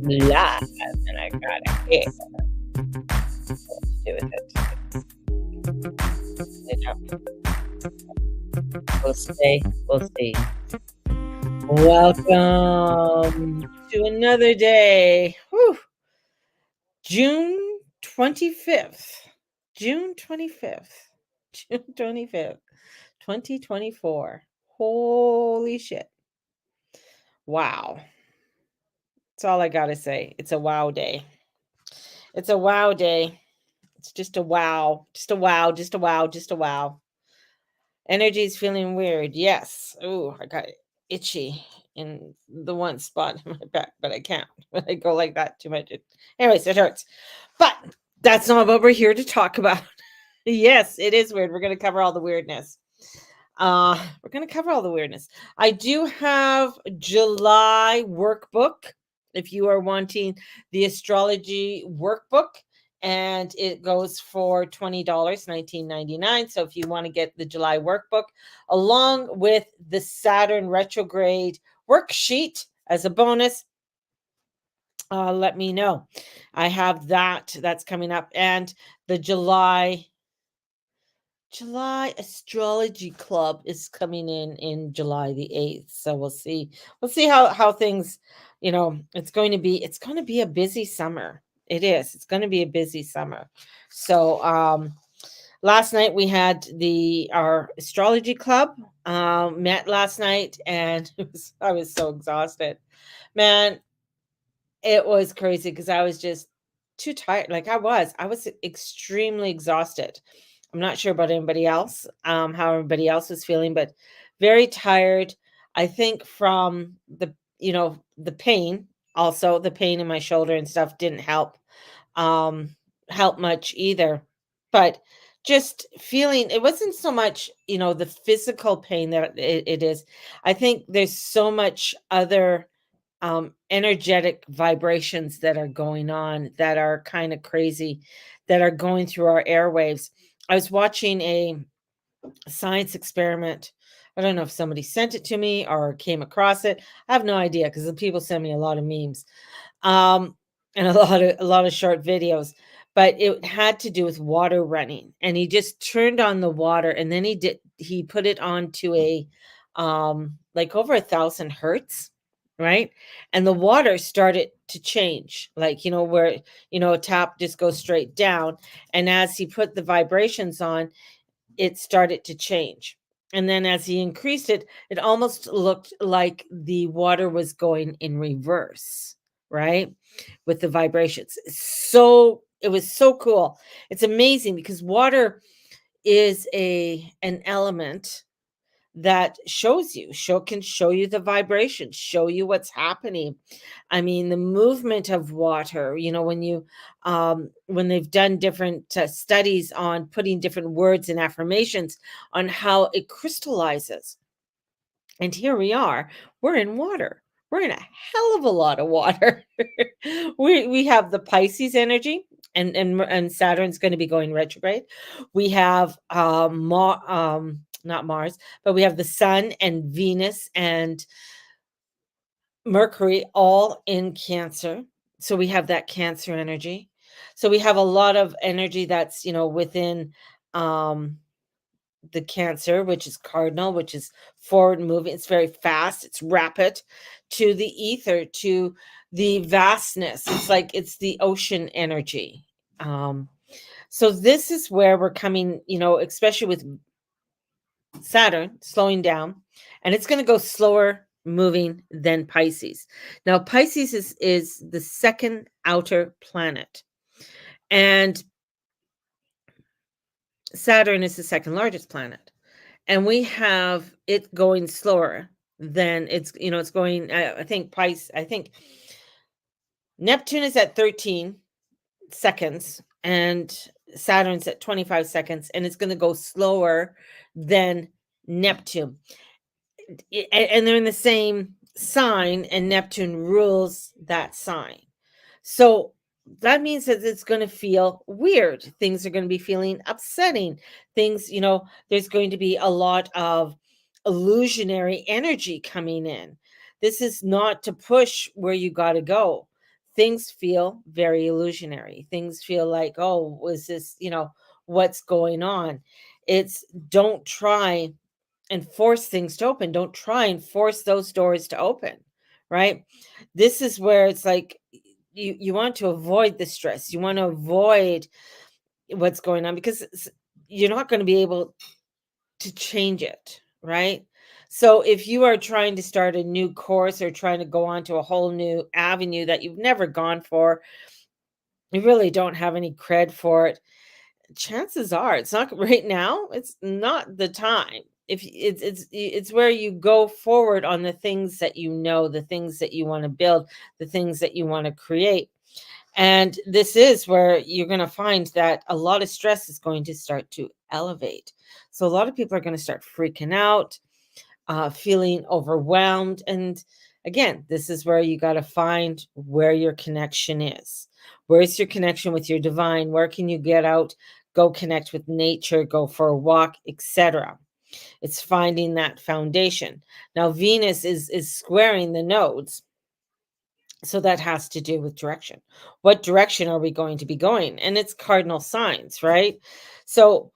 live, and I got it here. Let's do with it. You know, we'll see. We'll see. Welcome to another day. Whew. June 25th. June 25th. June 25th, 2024. Holy shit. Wow. That's all I got to say. It's a wow day. It's a wow day. It's just a wow. Just a wow. Just a wow. Just a wow. Energy is feeling weird. Yes. Oh, I got itchy in the one spot in my back, but I can't. When I go like that too much. Anyways, it hurts. But that's not what we're here to talk about. Yes, it is weird. We're going to cover all the weirdness. We're going to cover all the weirdness. I do have July workbook. If you are wanting the astrology workbook, and it goes for $20, $19.99. So if you want to get the July workbook along with the Saturn retrograde worksheet as a bonus, let me know. I have that's coming up, and the July astrology club is coming in July the 8th. So we'll see how things, it's going to be a busy summer. It is. It's going to be a busy summer. So last night we had our astrology club met last night, and I was so exhausted. Man, it was crazy because I was just too tired. Like I was extremely exhausted. I'm not sure about anybody else, how everybody else was feeling, but very tired. I think from the pain, also the pain in my shoulder and stuff didn't help much either. But just feeling, it wasn't so much, the physical pain that it is. I think there's so much other energetic vibrations that are going on that are kind of crazy, that are going through our airwaves. I was watching a science experiment. I don't know if somebody sent it to me or came across it. I have no idea because the people send me a lot of memes, and a lot of short videos. But it had to do with water running, and he just turned on the water, and then he put it onto a like over 1,000 hertz, right? And the water started to change, like where a tap just goes straight down, and as he put the vibrations on, it started to change. And then as he increased it, it almost looked like the water was going in reverse, right? With the vibrations. So it was so cool. It's amazing because water is an element that can show you the vibration, show you what's happening. I mean, the movement of water, when they've done different studies on putting different words and affirmations on how it crystallizes. And here we are, we're in water. We're in a hell of a lot of water. We have the Pisces energy, and Saturn's going to be going retrograde. We have not Mars, but we have the Sun and Venus and Mercury all in Cancer. So we have that Cancer energy. So we have a lot of energy that's, within the Cancer, which is cardinal, which is forward moving. It's very fast, it's rapid, to the ether, to the vastness. It's like it's the ocean energy. So this is where we're coming, especially with Saturn slowing down, and it's going to go slower moving than Pisces. Now, Pisces is the second outer planet, and Saturn is the second largest planet. And we have it going slower than it's going. I think Neptune is at 13 seconds and Saturn's at 25 seconds, and it's going to go slower than Neptune. And they're in the same sign, and Neptune rules that sign. So that means that it's going to feel weird. Things are going to be feeling upsetting. Things, there's going to be a lot of illusionary energy coming in. This is not to push where you got to go. things feel very illusionary. Things feel like, oh, was this, what's going on? It's don't try and force things to open. Don't try and force those doors to open, right? This is where it's like you want to avoid the stress. You want to avoid what's going on because you're not going to be able to change it, right? So if you are trying to start a new course or trying to go on to a whole new avenue that you've never gone for, you really don't have any cred for it. Chances are it's not right now, it's not the time. If it's where you go forward on the things that you know, the things that you want to build, the things that you want to create. And this is where you're going to find that a lot of stress is going to start to elevate. So a lot of people are going to start freaking out, feeling overwhelmed. And again, this is where you got to find where your connection is. Where's your connection with your divine? Where can you get out, go connect with nature, go for a walk, etc. It's finding that foundation. Now, Venus is squaring the nodes. So that has to do with direction. What direction are we going to be going? And it's cardinal signs, right? So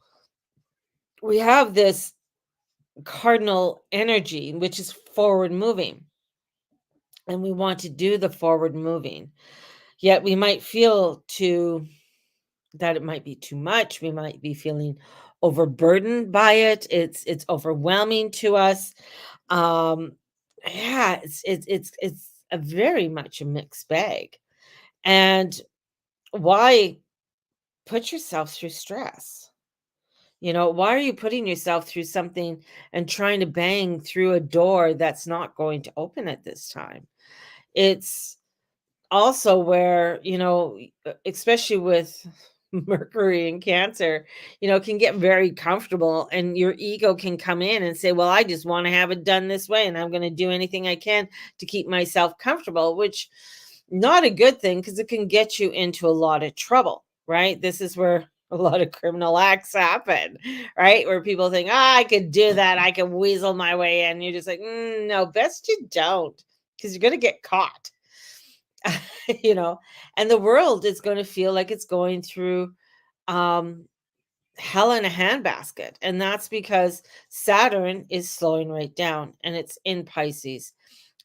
we have this cardinal energy, which is forward moving, and we want to do the forward moving. Yet we might feel that it might be too much. We might be feeling overburdened by it. It's overwhelming to us. Um, yeah, it's a very much a mixed bag. And why put yourself through stress? Why are you putting yourself through something and trying to bang through a door that's not going to open at this time? It's also where, especially with Mercury and Cancer, can get very comfortable and your ego can come in and say, well, I just want to have it done this way and I'm going to do anything I can to keep myself comfortable, which not a good thing because it can get you into a lot of trouble, right? This is where a lot of criminal acts happen, right? Where people think, I could do that. I can weasel my way in. You're just like, no, best you don't because you're going to get caught. you know and the world is going to feel like it's going through um hell in a handbasket, and that's because Saturn is slowing right down and it's in Pisces,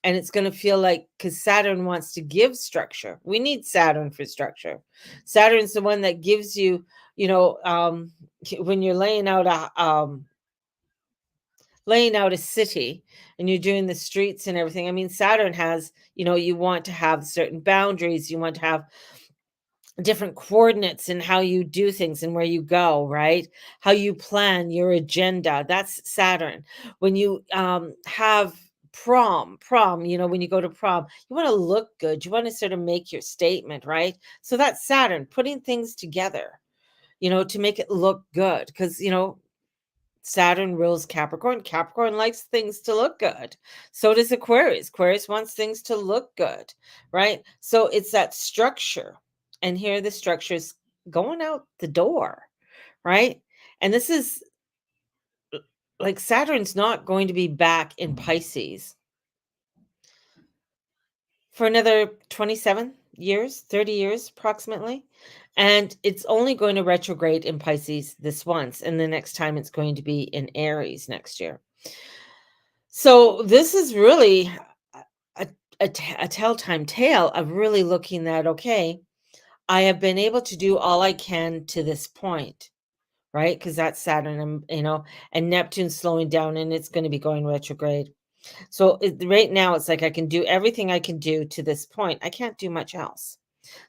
and it's going to feel like, because Saturn wants to give structure. We need Saturn for structure. Saturn's the one that gives you, when you're laying out a city and you're doing the streets and everything. I mean, Saturn has, you want to have certain boundaries, you want to have different coordinates in how you do things and where you go, right? How you plan your agenda. That's Saturn. When you have prom, when you go to prom, you want to look good. You want to sort of make your statement, right? So that's Saturn putting things together, to make it look good. Because, Saturn rules Capricorn. Capricorn likes things to look good. So does Aquarius. Aquarius wants things to look good, right? So it's that structure. And here the structure is going out the door, right? And this is like Saturn's not going to be back in Pisces for another 27 years, 30 years approximately. And it's only going to retrograde in Pisces this once. And the next time it's going to be in Aries next year. So this is really a, a telltime tale of really looking at, okay, I have been able to do all I can to this point, right? Because that's Saturn, and Neptune's slowing down and it's going to be going retrograde. So right now it's like I can do everything I can do to this point. I can't do much else.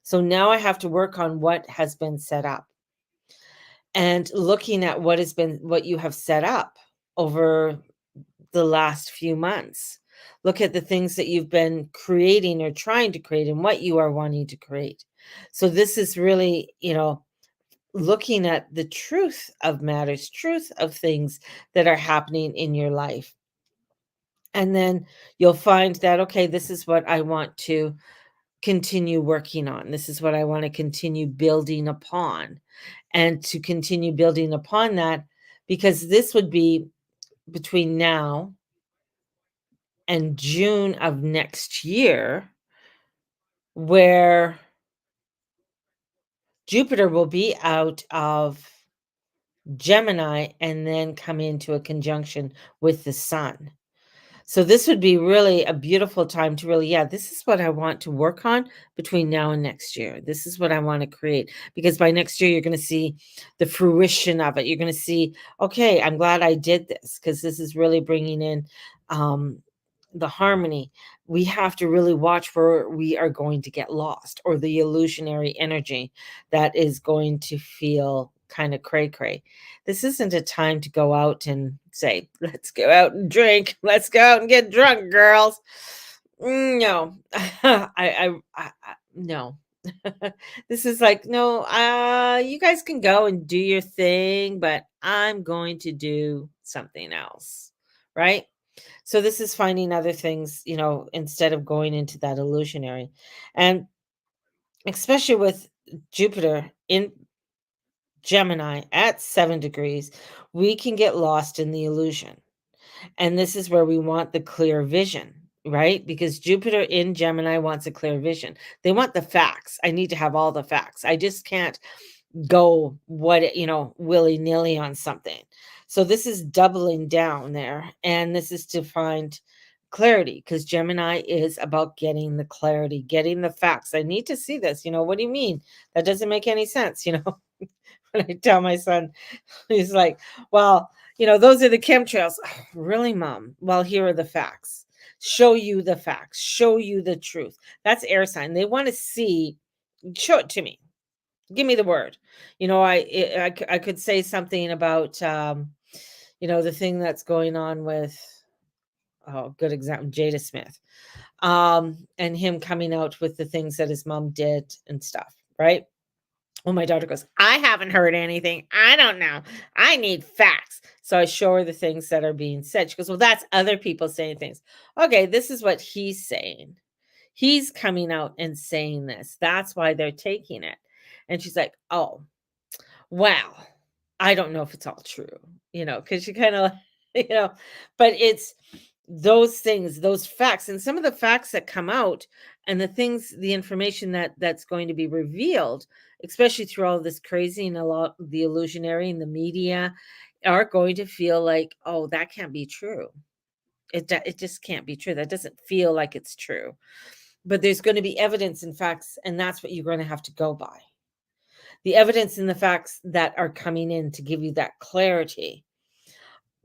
So now I have to work on what has been set up and looking at what you have set up over the last few months. Look at the things that you've been creating or trying to create and what you are wanting to create. So this is really, looking at the truth of matters, truth of things that are happening in your life. And then you'll find that, okay, this is what I want to continue working on. This is what I want to continue building upon, and to continue building upon that, because this would be between now and June of next year, where Jupiter will be out of Gemini and then come into a conjunction with the sun. So this would be really a beautiful time to really, yeah, this is what I want to work on between now and next year. This is what I want to create because by next year you're going to see the fruition of it. You're going to see, okay, I'm glad I did this because this is really bringing in um, the harmony. We have to really watch where we are going to get lost or the illusionary energy that is going to feel kind of cray cray. This isn't a time to go out and say, let's go out and drink. Let's go out and get drunk, girls. No, no. This is like, no, you guys can go and do your thing, but I'm going to do something else. Right. So this is finding other things, instead of going into that illusionary. And especially with Jupiter in Gemini at 7 degrees, we can get lost in the illusion. And this is where we want the clear vision, right? Because Jupiter in Gemini wants a clear vision. They want the facts. I need to have all the facts. I just can't go willy-nilly on something. So this is doubling down there. And this is to find clarity because Gemini is about getting the clarity, getting the facts. I need to see this. What do you mean? That doesn't make any sense. When I tell my son, he's like, well, those are the chemtrails. Really, mom? Well, here are the facts. Show you the facts. Show you the truth. That's air sign. They want to see, show it to me. Give me the word. I could say something about, the thing that's going on with, oh, good example, Jada Smith, and him coming out with the things that his mom did and stuff, right? Well, my daughter goes, I haven't heard anything. I don't know. I need facts. So I show her the things that are being said. She goes, well, that's other people saying things. Okay, this is what he's saying. He's coming out and saying this. That's why they're taking it. And she's like, oh, wow. I don't know if it's all true, because you kind of, you know, but it's those things, those facts, and some of the facts that come out and the information that's going to be revealed, especially through all this crazy and a lot the illusionary and the media are going to feel like, oh, that can't be true. It just can't be true. That doesn't feel like it's true. But there's going to be evidence and facts, and that's what you're going to have to go by. The evidence and the facts that are coming in to give you that clarity,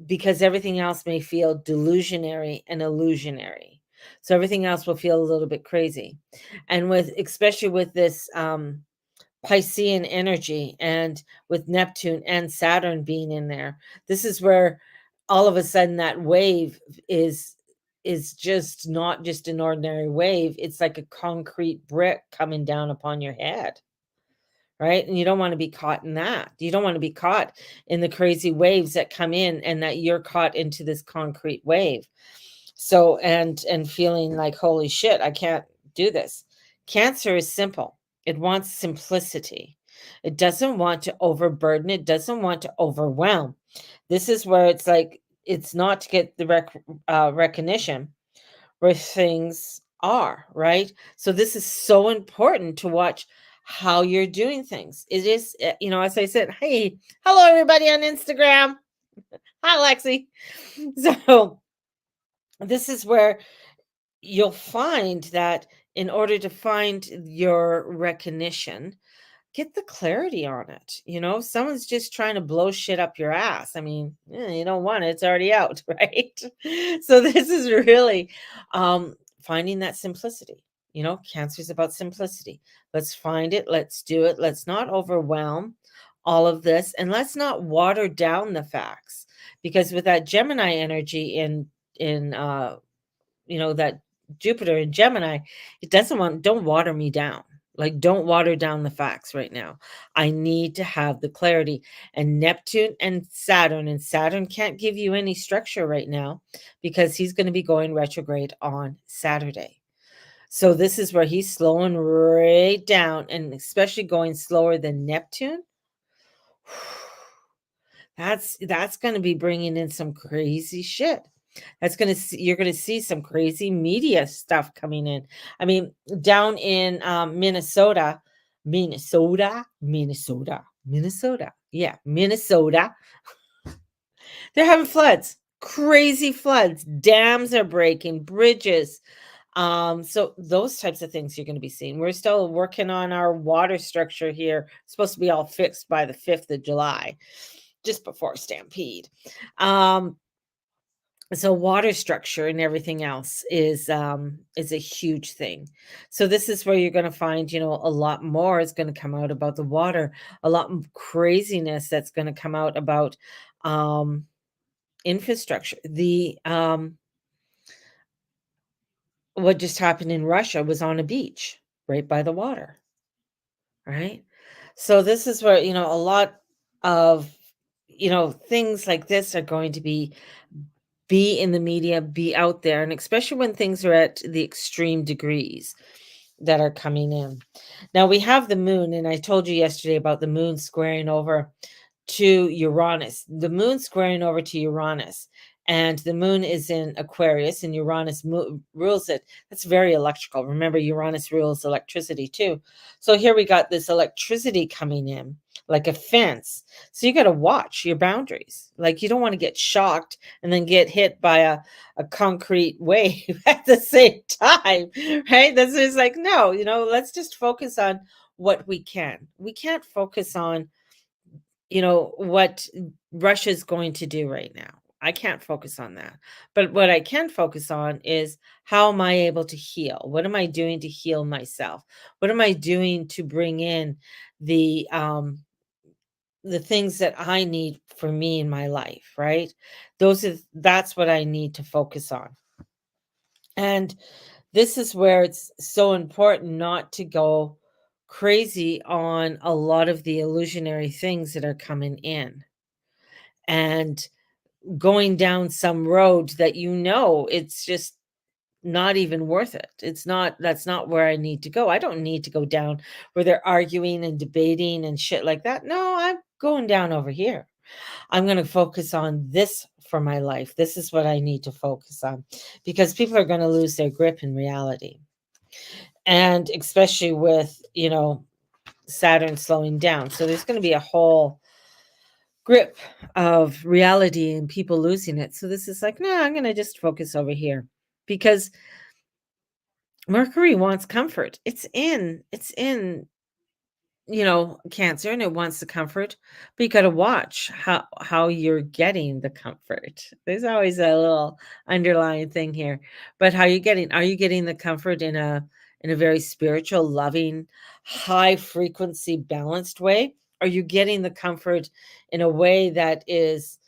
because everything else may feel delusionary and illusionary. So everything else will feel a little bit crazy. And especially with this Piscean energy and with Neptune and Saturn being in there, this is where all of a sudden that wave is just not just an ordinary wave. It's like a concrete brick coming down upon your head. Right? And you don't want to be caught in that. You don't want to be caught in the crazy waves that come in and that you're caught into this concrete wave. So and feeling like, holy shit, I can't do this. Cancer is simple. It wants simplicity. It doesn't want to overburden. It doesn't want to overwhelm. This is where it's like, it's not to get the recognition where things are, right? So this is so important to watch how you're doing things. It is, as I said, hey, hello everybody on Instagram. Hi, Lexi. So this is where you'll find that in order to find your recognition, get the clarity on it. Someone's just trying to blow shit up your ass. I mean, you don't want it, it's already out, right? So this is really finding that simplicity. Cancer is about simplicity. Let's find it, let's do it. Let's not overwhelm all of this, and let's not water down the facts, because with that Gemini energy in that Jupiter in Gemini, it don't water me down. Like, don't water down the facts right now. I need to have the clarity. And Neptune and Saturn can't give you any structure right now because he's going to be going retrograde on Saturday. So this is where he's slowing right down, and especially going slower than Neptune. That's going to be bringing in some crazy shit. You're gonna see some crazy media stuff coming in. I mean, down in, Minnesota, yeah, Minnesota, they're having floods, crazy floods, dams are breaking, bridges, so those types of things you're gonna be seeing. We're still working on our water structure here, supposed to be all fixed by the 5th of July, just before Stampede. Um, so water structure and everything else is a huge thing. So this is where you're going to find, a lot more is going to come out about the water, a lot craziness that's going to come out about um infrastructure. The What just happened in Russia was on a beach right by the water, right? So this is where, a lot of, things like this are going to be in the media, be out there, and especially when things are at the extreme degrees that are coming in. Now we have the moon, and I told you yesterday about the moon squaring over to Uranus. The moon squaring over to Uranus, and the moon is in Aquarius, and Uranus rules it. That's very electrical. Remember, Uranus rules electricity too. So here we got this electricity coming in like a fence. So you got to watch your boundaries. Like you don't want to get shocked and then get hit by a concrete wave at the same time, right? That's just like, no, let's just focus on what we can. We can't focus on what Russia's going to do right now. I can't focus on that. But what I can focus on is how am I able to heal? What am I doing to heal myself? What am I doing to bring in the things that I need for me in my life, right? That's what I need to focus on. And this is where it's so important not to go crazy on a lot of the illusionary things that are coming in and going down some road that it's just not even worth it. That's not where I need to go. I don't need to go down where they're arguing and debating and shit like that. No, I'm going down over here. I'm going to focus on this for my life. This is what I need to focus on because people are going to lose their grip in reality. And especially with, Saturn slowing down. So there's going to be a whole grip of reality and people losing it. So this is like, no, I'm going to just focus over here because Mercury wants comfort. It's in Cancer, and it wants the comfort, but you got to watch how you're getting the comfort. There's always a little underlying thing here, but are you getting the comfort in a very spiritual, loving, high frequency, balanced way? Are you getting the comfort in a way that is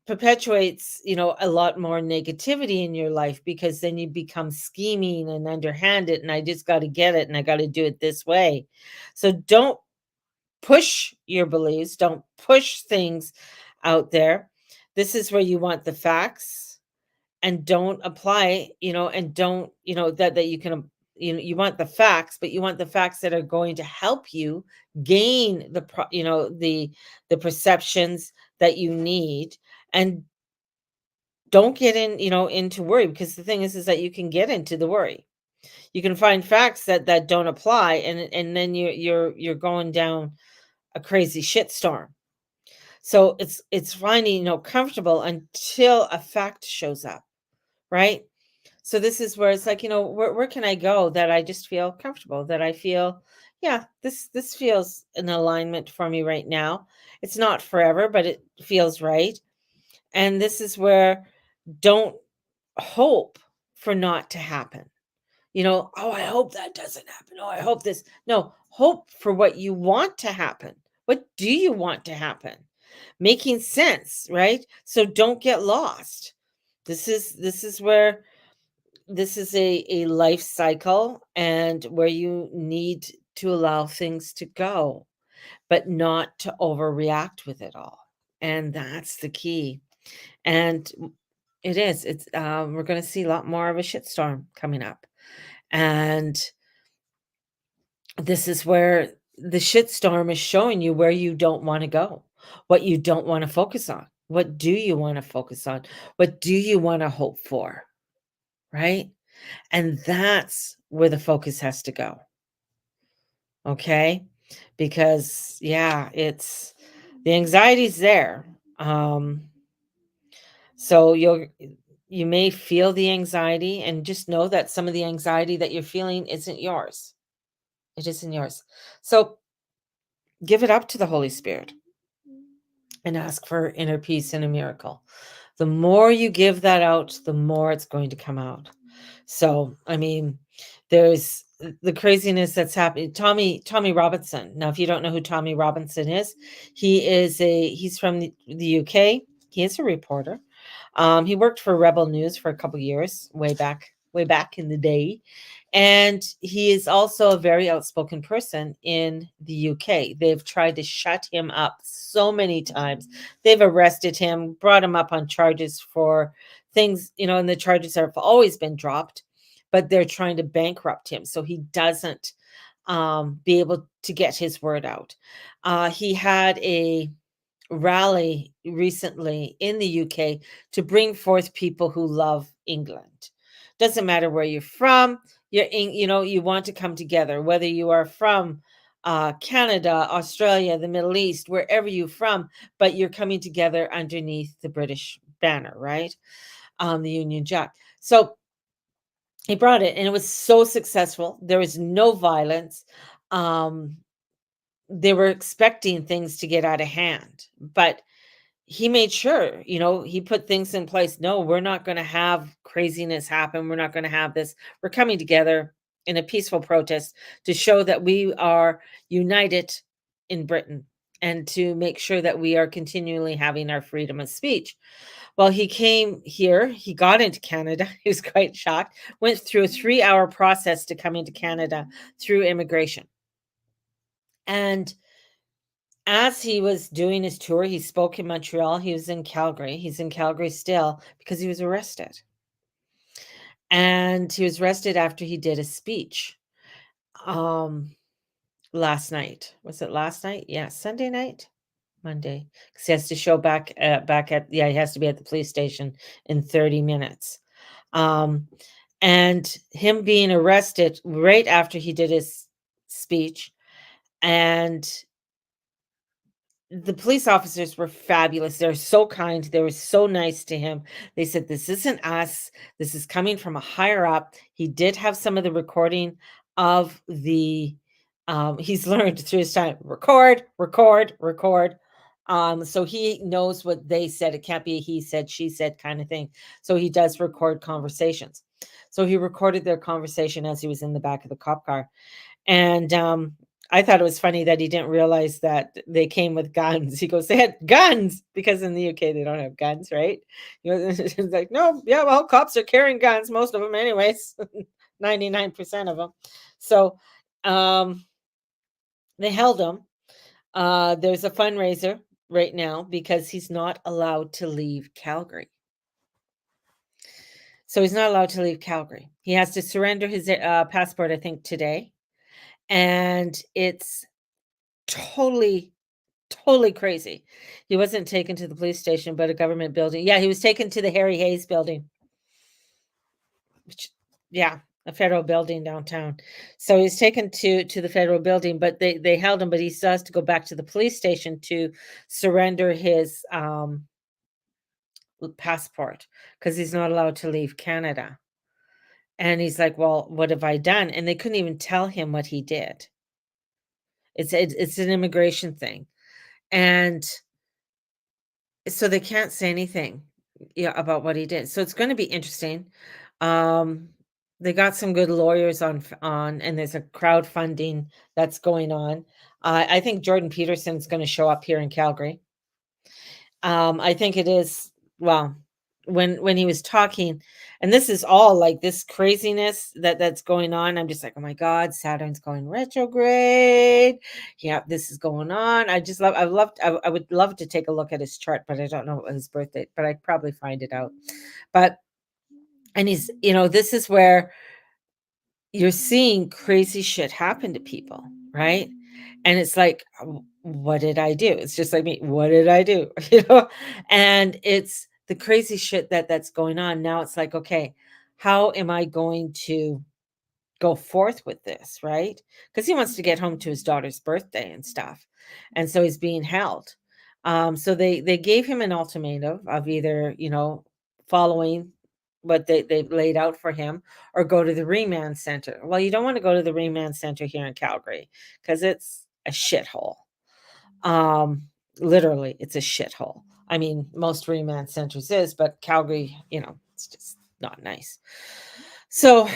perpetuates, a lot more negativity in your life because then you become scheming and underhanded and I just got to get it and I got to do it this way. So don't push your beliefs, don't push things out there. This is where you want the facts and don't apply, and don't, that you can you want the facts, but you want the facts that are going to help you gain the perceptions that you need, and don't get into worry, because the thing is that you can get into the worry. You can find facts that don't apply, and then you're going down a crazy shitstorm. So it's finding, comfortable until a fact shows up, right? So this is where it's like, where can I go that I just feel comfortable, that I feel, yeah, this feels in alignment for me right now. It's not forever, but it feels right. And this is where don't hope for not to happen. Oh, I hope that doesn't happen. Oh, I hope this. No, hope for what you want to happen. What do you want to happen? Making sense, right? So don't get lost. This is where this is a life cycle, and where you need to allow things to go, but not to overreact with it all. And that's the key. And we're going to see a lot more of a shitstorm coming up. And this is where the shitstorm is showing you where you don't want to go, what you don't want to focus on. What do you want to focus on? What do you want to hope for? Right? And that's where the focus has to go. Okay? Because yeah, it's the anxiety's there. Um so you may feel the anxiety and just know that some of the anxiety that you're feeling isn't yours. It isn't yours. So give it up to the Holy Spirit and ask for inner peace and a miracle. The more you give that out, the more it's going to come out. So, I mean, there's the craziness that's happening. Tommy Robinson. Now, if you don't know who Tommy Robinson is, he's from the UK. He is a reporter. He worked for Rebel News for a couple years, way back in the day. And he is also a very outspoken person in the UK. They've tried to shut him up so many times. They've arrested him, brought him up on charges for things, and the charges have always been dropped, but they're trying to bankrupt him so he doesn't be able to get his word out. He had a rally recently in the UK to bring forth people who love England. Doesn't matter where you're from, you want to come together, whether you are from Canada, Australia, the Middle East, wherever you're from, but you're coming together underneath the British banner, right? The Union Jack. So he brought it and it was so successful. There was no violence. Um, they were expecting things to get out of hand, but he made sure, he put things in place. No, we're not going to have craziness happen. We're not going to have this. We're coming together in a peaceful protest to show that we are united in Britain and to make sure that we are continually having our freedom of speech. Well, he came here, he got into Canada. He was quite shocked, went through a 3-hour process to come into Canada through immigration. And as he was doing his tour, he spoke in Montreal, he was in Calgary. He's in Calgary still because he was arrested. And he was arrested after he did a speech, um, last night. Was it last night? Yeah, Sunday night? Monday. 'Cause he has to show back at yeah, he has to be at the police station in 30 minutes. Um, and him being arrested right after he did his speech, and the police officers were fabulous. They're so kind. They were so nice to him. They said, "This isn't us. This is coming from a higher up." He did have some of the recording of the he's learned through his time, record, record, record. So he knows what they said. It can't be a he said, she said kind of thing. So he does record conversations. So he recorded their conversation as he was in the back of the cop car. And, I thought it was funny that he didn't realize that they came with guns. He goes, "They had guns," because in the UK, they don't have guns, right? It's like, "No, yeah, well, cops are carrying guns, most of them anyways, 99% of them." So, um, they held him. There's a fundraiser right now because he's not allowed to leave Calgary. So he's not allowed to leave Calgary. He has to surrender his, passport, I think, today, and it's totally, totally crazy. He wasn't taken to the police station, but a government building. Yeah, he was taken to the Harry Hayes building, which yeah, a federal building downtown. So he's taken to the federal building, but they held him, but he still has to go back to the police station to surrender his passport because he's not allowed to leave Canada. And he's like, "Well, what have I done?" And they couldn't even tell him what he did. It's an immigration thing. And so they can't say anything, yeah, about what he did. So it's gonna be interesting. Um, they got some good lawyers on, and there's a crowdfunding that's going on. I think Jordan Peterson's gonna show up here in Calgary. I think it is well, when he was talking, and this is all like this craziness that's going on. I'm just like, oh my God, Saturn's going retrograde. Yeah, this is going on. I would love to take a look at his chart, but I don't know his birthday, but I'd probably find it out. But and this is where you're seeing crazy shit happen to people, right? And it's like, what did I do?" It's just like me, "What did I do?" You know? And it's the crazy shit that's going on. Now it's like, "Okay, how am I going to go forth with this?" Right? Because he wants to get home to his daughter's birthday and stuff, and so he's being held. So they gave him an ultimatum of either, following what they've laid out for him or go to the remand center. Well, you don't wanna go to the remand center here in Calgary because it's a shithole. Um, Literally, it's a shithole. I mean, most remand centers is, but Calgary, it's just not nice. So,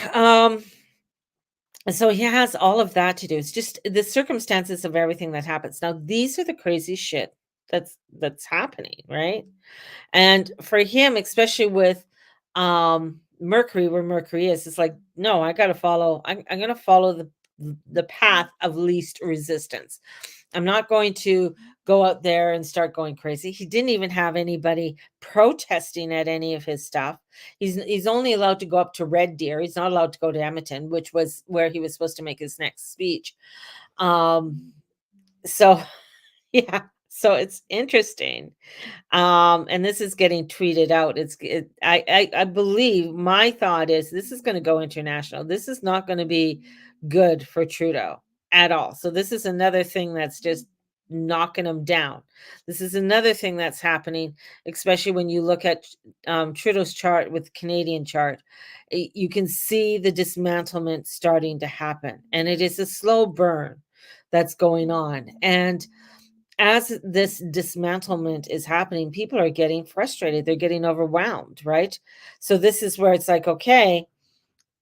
so he has all of that to do. It's just the circumstances of everything that happens. Now, these are the crazy shit that's happening, right? And for him, especially with Mercury, where Mercury is, it's like, no, I gotta follow, I'm gonna follow the path of least resistance. I'm not going to go out there and start going crazy. He didn't even have anybody protesting at any of his stuff. He's only allowed to go up to Red Deer. He's not allowed to go to Edmonton, which was where he was supposed to make his next speech. Um, so yeah, so it's interesting. And this is getting tweeted out. I believe my thought is this is going to go international. This is not going to be good for Trudeau at all. So this is another thing that's just knocking him down. This is another thing that's happening, especially when you look at Trudeau's chart with Canadian chart. You can see the dismantlement starting to happen, and it is a slow burn that's going on. And as this dismantlement is happening, people are getting frustrated. They're getting overwhelmed, right? So this is where it's like, okay,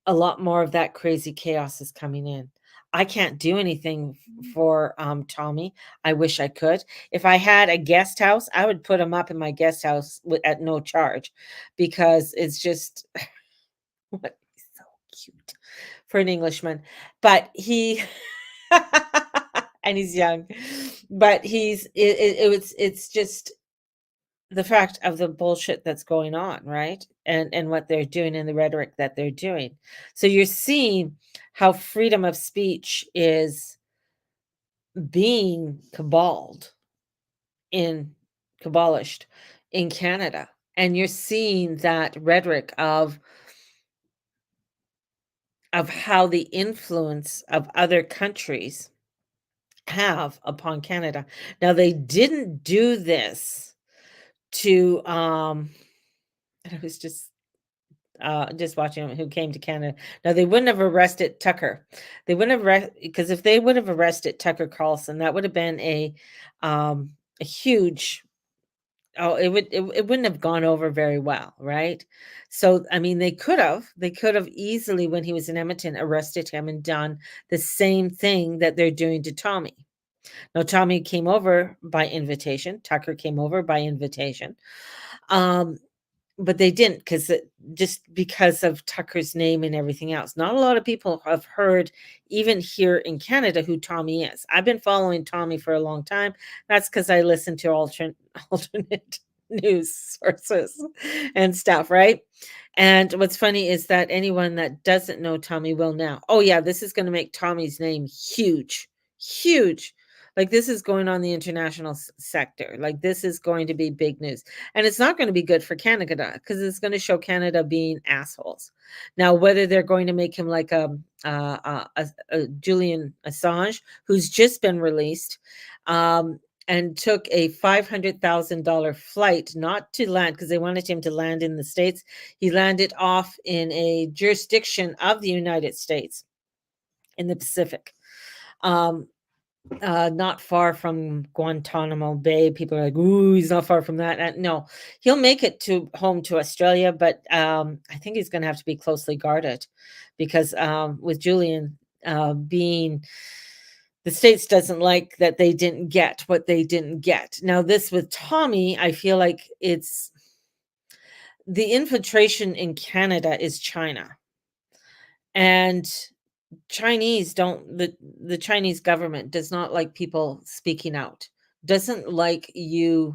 a lot more of that crazy chaos is coming in. I can't do anything for Tommy. I wish I could. If I had a guest house, I would put him up in my guest house at no charge because it's just what he's so cute for an Englishman. But he and he's young. But it's just the fact of the bullshit that's going on, right? And what they're doing and the rhetoric that they're doing. So you're seeing how freedom of speech is being in caballished in Canada. And you're seeing that rhetoric of how the influence of other countries have upon Canada. Now they didn't do this to and I was just watching who came to Canada. Now they wouldn't have arrested Tucker. They wouldn't have because if they would have arrested Tucker Carlson, that would have been a huge it wouldn't have gone over very well, right? So I mean they could have easily when he was in Edmonton arrested him and done the same thing that they're doing to Tommy. Now Tommy came over by invitation. Tucker came over by invitation. Um but they didn't just because of Tucker's name and everything else. Not a lot of people have heard, even here in Canada, who Tommy is. I've been following Tommy for a long time. That's because I listen to alternate news sources and stuff, right? And what's funny is that anyone that doesn't know Tommy will now. Oh yeah, this is going to make Tommy's name huge, huge. Like this is going on the international sector. Like this is going to be big news. And it's not going to be good for Canada because it's going to show Canada being assholes. Now, whether they're going to make him like a Julian Assange, who's just been released, and took a $500,000 flight not to land because they wanted him to land in the States. He landed off in a jurisdiction of the United States in the Pacific. Um, not far from Guantanamo Bay. People are like, "Ooh, he's not far from that." No, he'll make it to home to Australia, but I think he's going to have to be closely guarded because with Julian being the states doesn't like that they didn't get what they didn't get. Now, this with Tommy, I feel like it's the infiltration in Canada is China, and Chinese don't the Chinese government does not like people speaking out, doesn't like you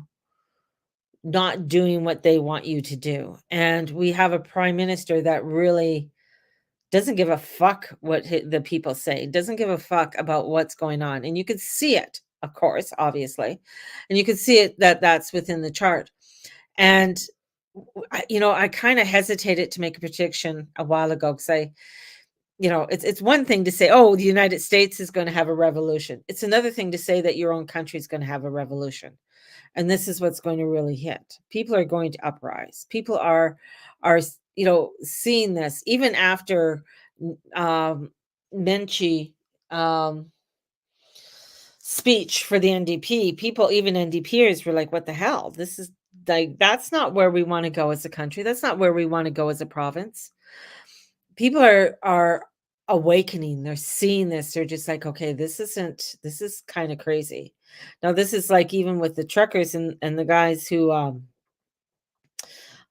not doing what they want you to do. And we have a prime minister that really doesn't give a fuck what the people say, doesn't give a fuck about what's going on. And you could see it, of course, obviously. And you could see it that that's within the chart. And I kind of hesitated to make a prediction a while ago because it's one thing to say, oh, the United States is going to have a revolution. It's another thing to say that your own country is going to have a revolution. And this is what's going to really hit. People are going to uprise. People are seeing this even after um Menchie um speech for the NDP. People, even NDPers, were like, what the hell? This is like, that's not where we want to go as a country. That's not where we want to go as a province. People are awakening. They're seeing this. They're just like, okay, this is kind of crazy. Now, this is like even with the truckers and the guys who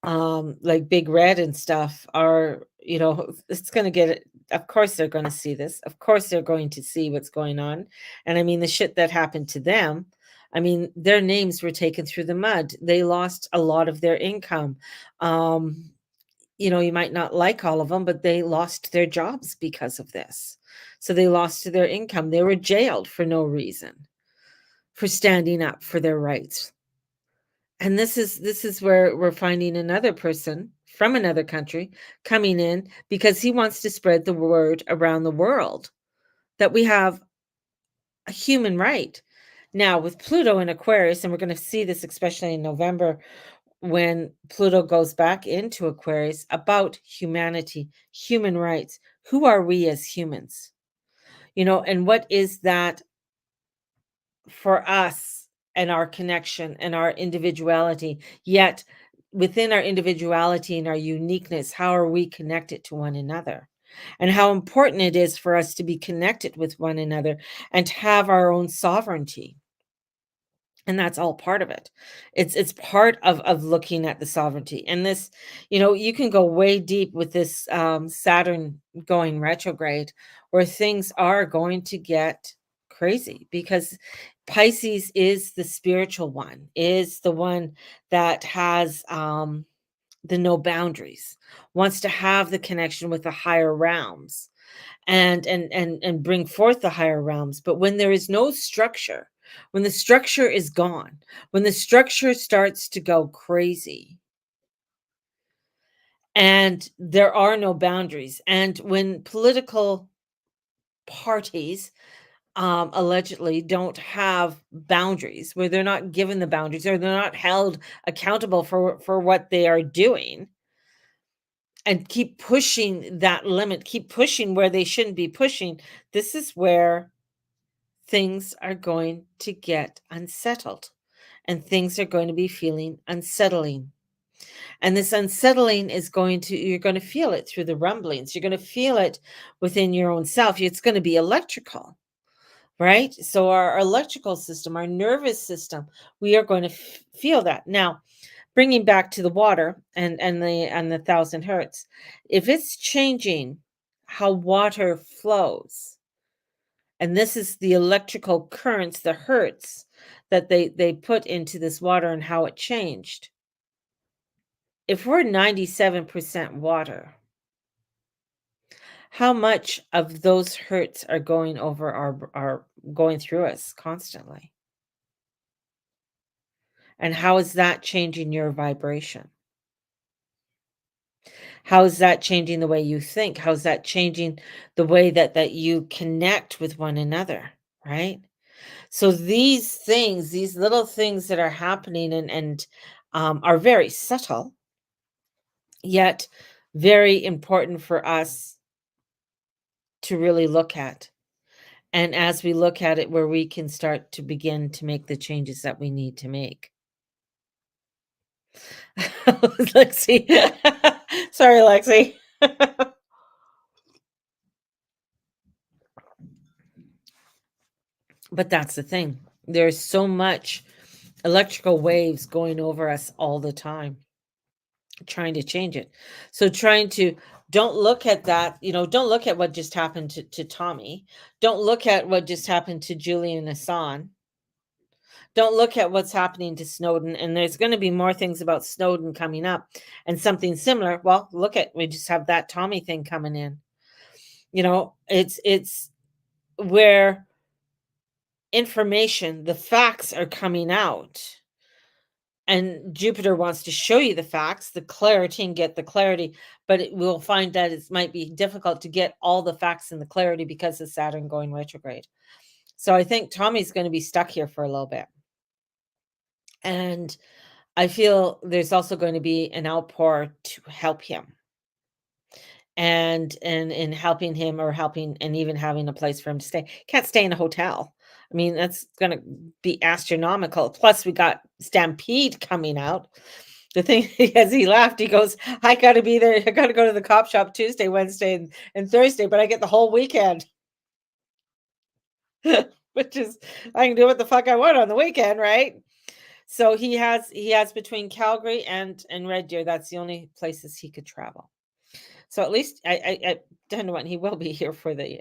like Big Red and stuff are, it's going to get it. Of course they're going to see this. Of course they're going to see what's going on. And I mean, the shit that happened to them, I mean, their names were taken through the mud. They lost a lot of their income. You might not like all of them, but they lost their jobs because of this. So they lost their income. They were jailed for no reason, for standing up for their rights. And this is where we're finding another person from another country coming in because he wants to spread the word around the world that we have a human right. Now, with Pluto in Aquarius, and we're going to see this especially in November when Pluto goes back into Aquarius, about humanity, human rights. Who are we as humans? And what is that for us, and our connection and our individuality? Yet within our individuality and our uniqueness, how are we connected to one another? And how important it is for us to be connected with one another and to have our own sovereignty. And that's all part of it. It's part of looking at the sovereignty. And this, you can go way deep with this Saturn going retrograde, where things are going to get crazy because Pisces is the spiritual one, is the one that has the no boundaries, wants to have the connection with the higher realms and bring forth the higher realms. But when there is no structure, when the structure is gone, when the structure starts to go crazy, and there are no boundaries, and when political parties allegedly don't have boundaries, where they're not given the boundaries, or they're not held accountable for what they are doing, and keep pushing that limit, keep pushing where they shouldn't be pushing, this is where things are going to get unsettled, and things are going to be feeling unsettling. And this unsettling is you're going to feel it through the rumblings. You're going to feel it within your own self. It's going to be electrical, right? So our electrical system, our nervous system, we are going to feel that. Now, bringing back to the water and the 1,000 hertz, if it's changing how water flows, and this is the electrical currents, the hertz that they put into this water and how it changed. If we're 97% water, how much of those hertz are going over our going through us constantly? And how is that changing your vibration? How is that changing the way you think? How is that changing the way that you connect with one another, right? So these things, these little things that are happening and are very subtle, yet very important for us to really look at. And as we look at it, where we can start to begin to make the changes that we need to make. Lexi. Sorry, Lexi. But that's the thing. There's so much electrical waves going over us all the time, trying to change it. So trying to don't look at that, don't look at what just happened to Tommy. Don't look at what just happened to Julian Assange. Don't look at what's happening to Snowden. And there's going to be more things about Snowden coming up and something similar. Well, look at, we just have that Tommy thing coming in. It's where information, the facts are coming out, and Jupiter wants to show you the facts, the clarity, and get the clarity, but it will find that it might be difficult to get all the facts and the clarity because of Saturn going retrograde. So I think Tommy's going to be stuck here for a little bit. And I feel there's also going to be an outpour to help him, and in helping him, or helping, and even having a place for him to stay. Can't stay in a hotel. I mean, that's gonna be astronomical. Plus, we got Stampede coming out. The thing, as he laughed, he goes, "I gotta be there. I gotta go to the cop shop Tuesday, Wednesday, and Thursday, but I get the whole weekend." Which is, I can do what the fuck I want on the weekend, right? So he has between Calgary and Red Deer. That's the only places he could travel. So at least I don't know when he will be here for the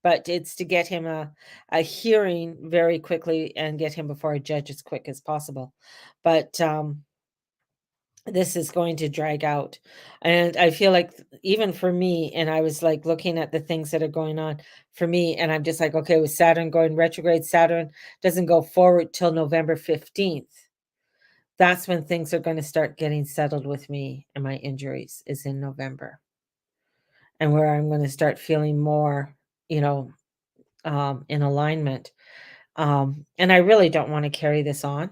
but it's to get him a hearing very quickly and get him before a judge as quick as possible. But this is going to drag out. And I feel like even for me, and I was like looking at the things that are going on for me, and I'm just like, okay, with Saturn going retrograde, Saturn doesn't go forward till November 15th. That's when things are going to start getting settled with me, and my injuries is in November. And where I'm going to start feeling more, you know, in alignment. And I really don't want to carry this on.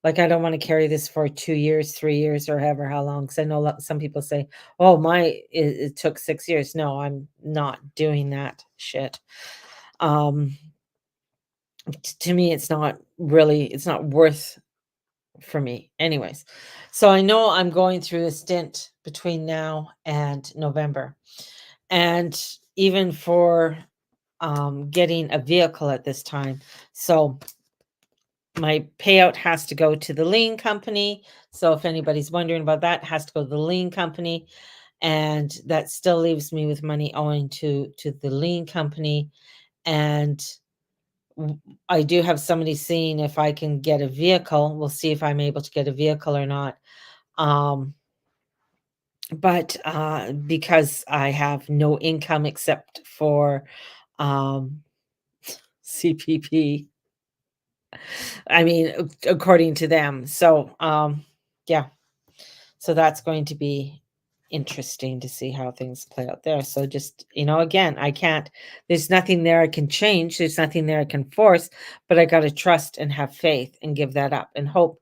Like, I don't want to carry this for 2 years, 3 years, or however how long. Because I know some people say, "Oh, it took 6 years." No, I'm not doing that shit. Um, to me, it's not really. It's not worth for me, anyways. So I know I'm going through a stint between now and November, and even for getting a vehicle at this time. So my payout has to go to the lien company. So if anybody's wondering about that, it has to go to the lien company, and that still leaves me with money owing to the lien company. And I do have somebody seeing if I can get a vehicle. We'll see if I'm able to get a vehicle or not. Um, but because I have no income except for um, CPP, I mean, according to them. So, yeah. So that's going to be interesting to see how things play out there. So just, again, I can't, there's nothing there I can change. There's nothing there I can force, but I got to trust and have faith and give that up and hope.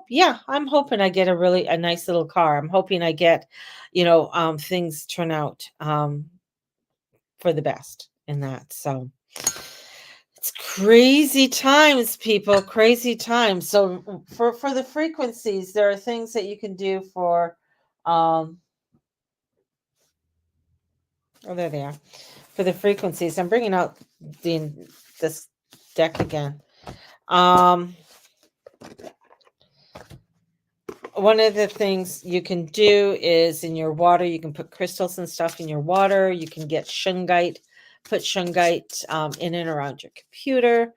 Yeah. I'm hoping I get a nice little car. I'm hoping I get, things turn out, for the best in that. So, it's crazy times, people, crazy times. So for the frequencies, there are things that you can do for um oh, there they are. For the frequencies. I'm bringing out the this deck again. Um One of the things you can do is in your water, you can put crystals and stuff in your water. You can get shungite, put shungite in and around your computer.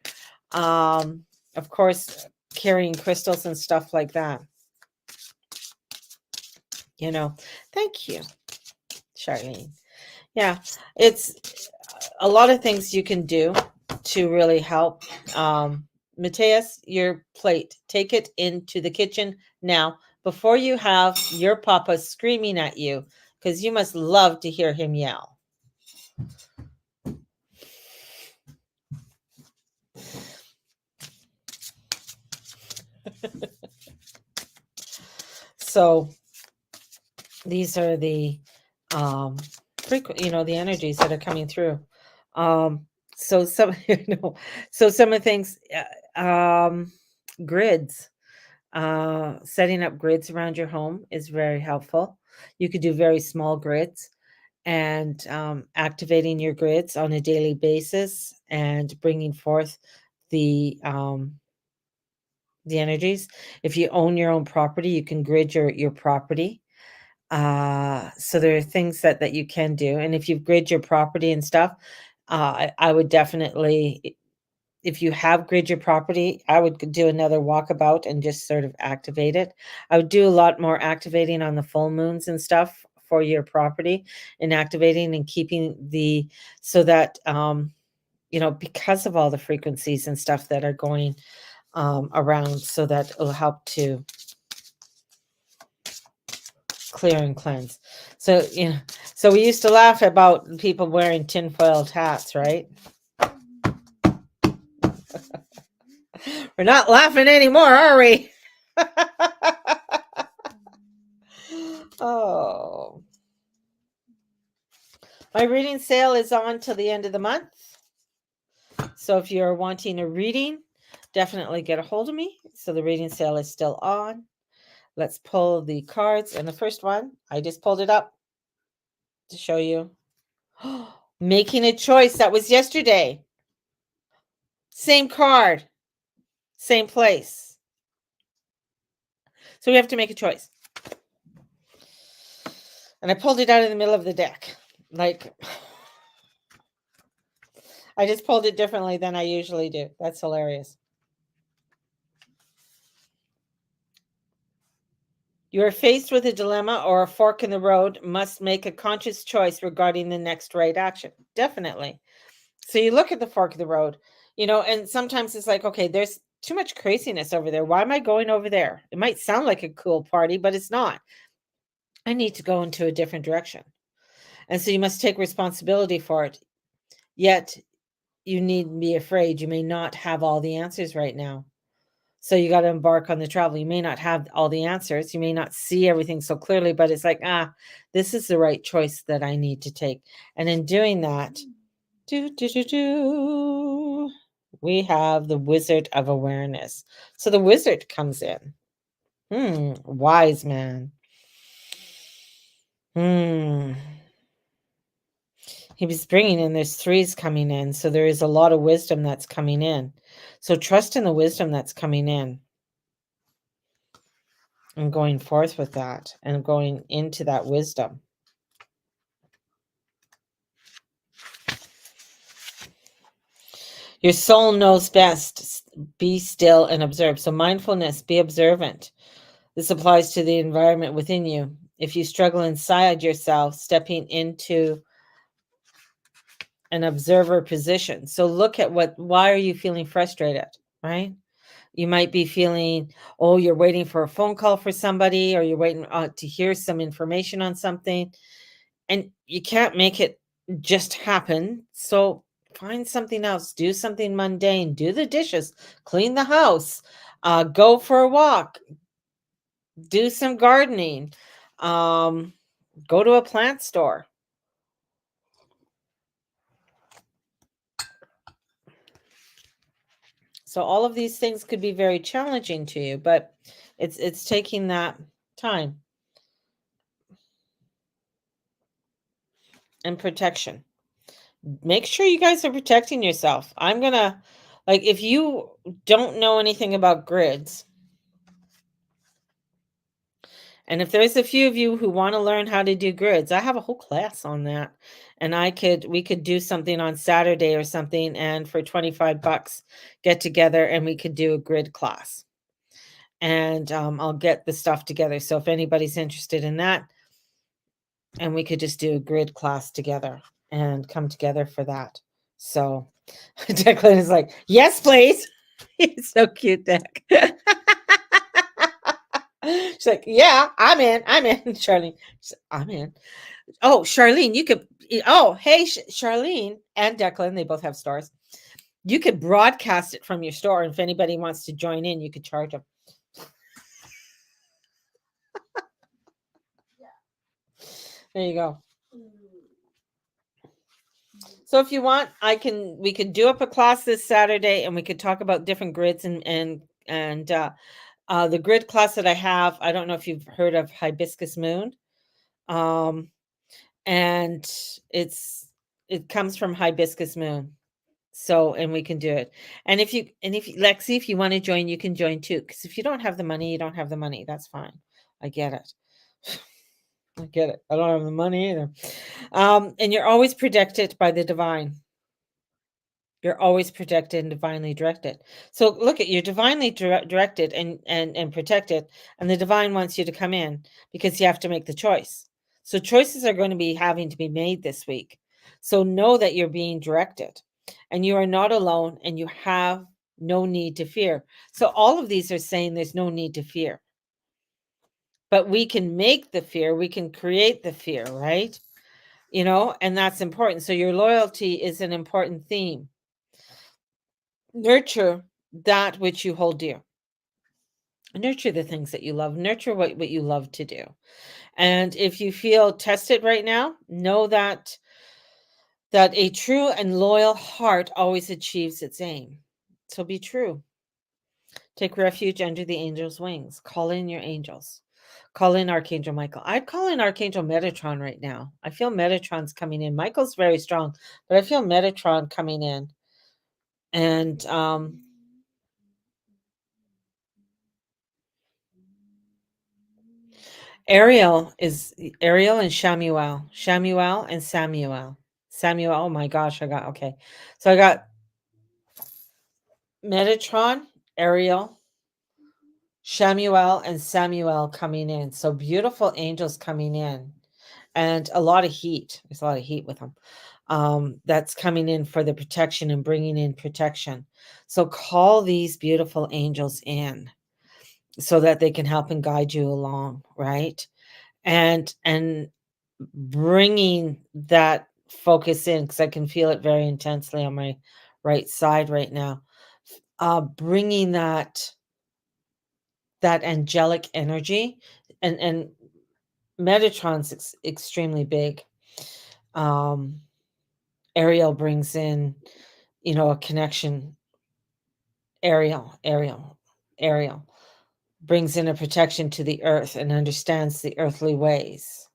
Of course, carrying crystals and stuff like that. Thank you, Charlene. Yeah, it's a lot of things you can do to really help. Mateus, your plate, take it into the kitchen now before you have your papa screaming at you, because you must love to hear him yell. So these are the frequent, the energies that are coming through. So some, so some of the things, grids, setting up grids around your home is very helpful. You could do very small grids, and activating your grids on a daily basis and bringing forth the energies. If you own your own property, you can grid your property. So there are things that you can do, and if you grid your property and stuff, I would definitely, if you have grid your property, I would do another walkabout and just sort of activate it. I would do a lot more activating on the full moons and stuff for your property and activating and keeping so that, because of all the frequencies and stuff that are going around, so that it'll help to clear and cleanse. So, so we used to laugh about people wearing tinfoil hats, right? We're not laughing anymore, are we? Oh. My reading sale is on till the end of the month. So if you're wanting a reading, definitely get a hold of me. So the reading sale is still on. Let's pull the cards. And the first one, I just pulled it up to show you. Making a choice. That was yesterday. Same card. Same place. So we have to make a choice. And I pulled it out in the middle of the deck. Like, I just pulled it differently than I usually do. That's hilarious. You are faced with a dilemma or a fork in the road, must make a conscious choice regarding the next right action. Definitely. So you look at the fork of the road, and sometimes it's like, okay, there's too much craziness over there. Why am I going over there? It might sound like a cool party, but it's not. I need to go into a different direction. And so you must take responsibility for it. Yet you needn't be afraid. You may not have all the answers right now. So you got to embark on the travel. You may not have all the answers. You may not see everything so clearly, but it's like, this is the right choice that I need to take. And in doing that, we have the Wizard of Awareness. So the wizard comes in. Wise man. He was bringing in, there's threes coming in. So there is a lot of wisdom that's coming in. So trust in the wisdom that's coming in. And going forth with that and going into that wisdom. Your soul knows best. Be still and observe. So mindfulness, be observant. This applies to the environment within you. If you struggle inside yourself, stepping into an observer position. So look at why are you feeling frustrated, right? You might be feeling, you're waiting for a phone call for somebody, or you're waiting to hear some information on something, and you can't make it just happen. So find something else. Do something mundane. Do the dishes. Clean the house. Go for a walk. Do some gardening. Go to a plant store. So all of these things could be very challenging to you, but it's taking that time and protection. Make sure you guys are protecting yourself. I'm gonna, if you don't know anything about grids, and if there's a few of you who want to learn how to do grids, I have a whole class on that. And we could do something on Saturday or something, and for $25 get together and we could do a grid class. And I'll get the stuff together. So if anybody's interested in that, and we could just do a grid class together and come together for that. So Declan is like, yes, please. He's so cute, Deck. She's like, yeah, I'm in. Charlene, I'm in. Oh, Charlene, you could. Oh, hey, Charlene and Declan, they both have stores. You could broadcast it from your store. And if anybody wants to join in, you could charge them. There you go. So if you want, we could do up a class this Saturday, and we could talk about different grids and the grid class that I have. I don't know if you've heard of Hibiscus Moon. And it comes from Hibiscus Moon. So, and we can do it. And if Lexi, if you want to join, you can join too. Because if you don't have the money, you don't have the money. That's fine. I get it. I get it. I don't have the money either. And you're always protected by the divine. You're always protected and divinely directed. So look at, you're divinely directed and protected, and the divine wants you to come in because you have to make the choice. So choices are going to be having to be made this week. So know that you're being directed and you are not alone and you have no need to fear. So all of these are saying there's no need to fear. But we can make the fear, we can create the fear, right? And that's important. So your loyalty is an important theme. Nurture that which you hold dear. Nurture the things that you love. Nurture what you love to do. And if you feel tested right now, know that a true and loyal heart always achieves its aim. So be true. Take refuge under the angel's wings. Call in your angels. Call in Archangel Michael. I'd call in Archangel Metatron right now. I feel Metatron's coming in. Michael's very strong, but I feel Metatron coming in. And Ariel and Shamuel. Shamuel and Samuel. Samuel. Oh my gosh, I got okay. So I got Metatron, Ariel, Shamuel, and Samuel coming in. So beautiful angels coming in. And a lot of heat. There's a lot of heat with them. That's coming in for the protection and bringing in protection. So call these beautiful angels in so that they can help and guide you along, right? And bringing that focus in, because I can feel it very intensely on my right side right now. Bringing that angelic energy, and Metatron's extremely big. Ariel brings in, a connection. Ariel brings in a protection to the earth and understands the earthly ways.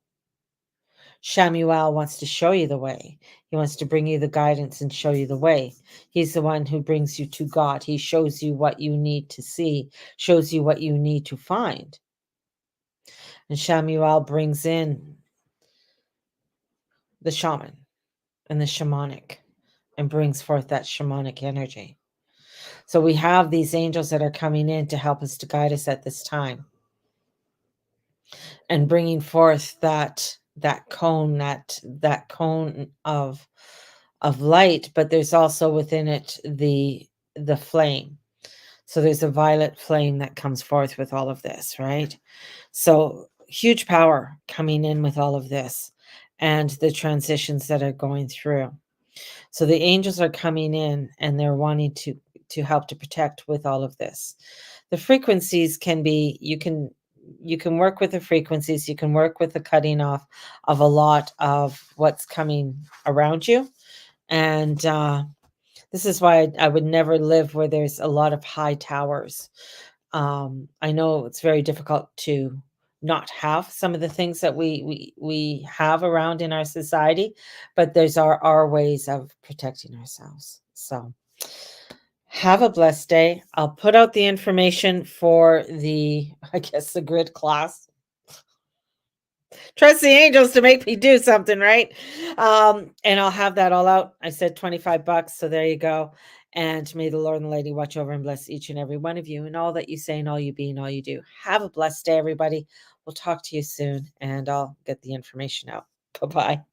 Shamuel wants to show you the way. He wants to bring you the guidance and show you the way. He's the one who brings you to God. He shows you what you need to see, shows you what you need to find. And Shamuel brings in the shaman and the shamanic and brings forth that shamanic energy. So we have these angels that are coming in to help us, to guide us at this time, and bringing forth that cone of light, but there's also within it the flame. So there's a violet flame that comes forth with all of this, right? So huge power coming in with all of this and the transitions that are going through. So the angels are coming in and they're wanting to help to protect with all of this. The frequencies can be, you can work with the frequencies, you can work with the cutting off of a lot of what's coming around you. And this is why I would never live where there's a lot of high towers. I know it's very difficult to not have some of the things that we have around in our society, but there's our ways of protecting ourselves. So have a blessed day. I'll put out the information for the, I guess, the grid class. Trust the angels to make me do something, right? And I'll have that all out. I said $25, so there you go. And may the Lord and the Lady watch over and bless each and every one of you and all that you say and all you be and all you do. Have a blessed day, everybody. We'll talk to you soon, and I'll get the information out. Bye-bye.